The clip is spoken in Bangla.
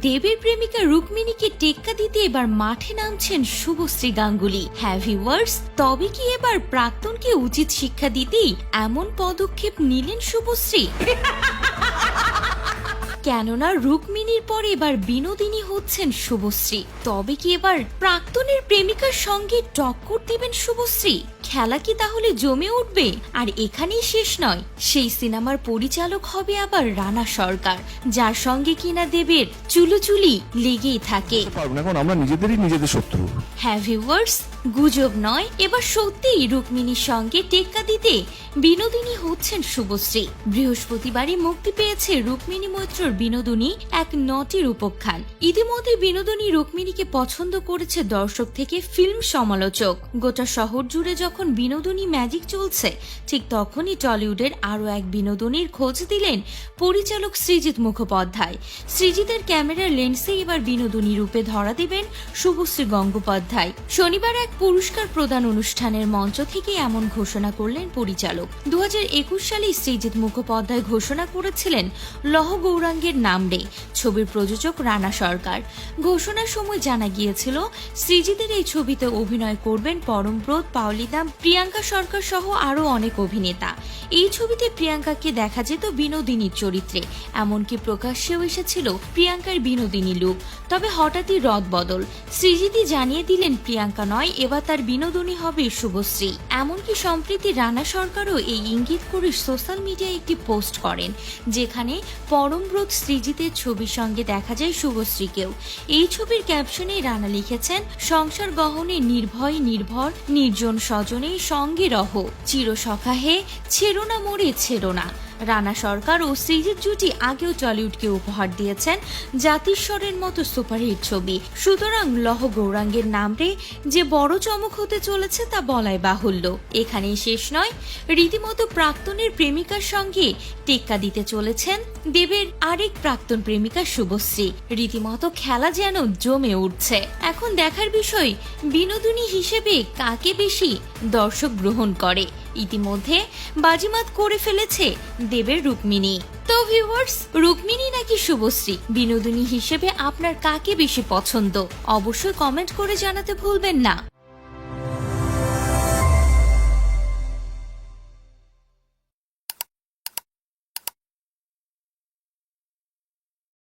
দেবের প্রেমিকা রুক্মিণীকে টেক্কা দিতে এবার মাঠে নামছেন শুভশ্রী গাঙ্গুলি। হ্যাঁ ভিউয়ার্স, তবে কি এবার প্রাক্তনকে উচিত শিক্ষা দিতেই এমন পদক্ষেপ নিলেন শুভশ্রী? কেননা রুক্মিণীর পর এবার বিনোদিনী হচ্ছেন শুভশ্রী। তবে কি এবার প্রাক্তনের প্রেমিকার সঙ্গে টক্কর দিবেন শুভশ্রী? খেলা কি তাহলে জমে উঠবে? আর এখানেই শেষ নয়, সেই সিনেমার পরিচালক হবে আবার রানা সরকার, যার সঙ্গে কিনা দেবের চুলোচুলি লেগেই থাকে। আমরা নিজেদের শত্রু। হ্যাঁ ভিউয়ার্স, গুজব নয়, এবার সত্যিই রুক্মিণীর সঙ্গে টেক্কা দিতে বিনোদিনী হচ্ছেন শুভশ্রী। বৃহস্পতিবারই মুক্তি পেয়েছে রুক্মিণী মৈত্রর বিনোদিনী এক নটির উপখ্যান। ইতিমধ্যে বিনোদিনী রুক্মিণীকে পছন্দ করেছে দর্শক থেকে ফিল্ম সমালোচক। গোটা শহর জুড়ে যখন বিনোদিনী ম্যাজিক চলছে, ঠিক তখনই টলিউডের আরো এক বিনোদিনীর খোঁজ দিলেন পরিচালক সৃজিত মুখোপাধ্যায়। সৃজিতের ক্যামেরার লেন্সে এবার বিনোদিনী রূপে ধরা দিবেন শুভশ্রী গঙ্গোপাধ্যায়। শনিবার এক পুরস্কার প্রদান অনুষ্ঠানের মঞ্চ থেকে এমন ঘোষণা করলেন পরিচালক। 2021 সালে সৃজিত মুখোপাধ্যায় ঘোষণা করেছিলেন লহ গৌরাঙ্গের নামরে। ছবির প্রযোজক রানা সরকার। ঘোষণার সময় জানা গিয়েছিল সৃজিতের এই ছবিতে অভিনয় করবেন পরমব্রত, পাওলিদা, প্রিয়াঙ্কা সরকার সহ আরো অনেক অভিনেতা। এই ছবিতে প্রিয়াঙ্কাকে দেখা যেত বিনোদিনীর চরিত্রে, এমনকি প্রকাশ্যেও এসেছিল প্রিয়াঙ্কার বিনোদিনী লুক। তবে হঠাৎই রদবদল। সৃজিতই জানিয়ে দিলেন প্রিয়াঙ্কা নয়, এবার তার বিনোদিনী হবে শুভশ্রী। এমনকি সম্প্রতি রানা সরকারও এই ইঙ্গিত করে সোশ্যাল মিডিয়ায় একটি পোস্ট করেন, যেখানে পরমব্রত সৃজিতের ছবির সঙ্গে দেখা যায় শুভশ্রীকেও। এই ছবির ক্যাপশনে রানা লিখেছেন, সংসার গহনে নির্ভয় নির্ভর, নির্জন স্বজনে সঙ্গে রহ, চিরসখা হে, ছেড়ো না মোরে ছেড়ো না। রানা সরকার ও সৃজিত জুটি আগেও টলিউডকে উপহার দিয়েছেন জাতিস্বরের মতো সুপারহিট ছবি। সুতরাং লহ গৌরাঙ্গের নামরে যে বড় চমক হতে চলেছে তা বলাই বাহুল্য। এখানেই শেষ নয়, রীতিমতো প্রাক্তনের প্রেমিকার সঙ্গে টেক্কা দিতে চলেছেন দেবের আরেক প্রাক্তন প্রেমিকা শুভশ্রী। রীতিমতো খেলা যেন জমে উঠছে। এখন দেখার বিষয় বিনোদিনী হিসেবে কাকে বেশি দর্শক গ্রহণ করে। ইতিমধ্যে বাজিমাত করে ফেলেছে দেবের রুক্মিণী। তো ভিউয়ার্স, রুক্মিণী নাকি শুভশ্রী, বিনোদিনী হিসেবে আপনার কাকে বেশি পছন্দ? অবশ্যই কমেন্ট করে জানাতে ভুলবেন না।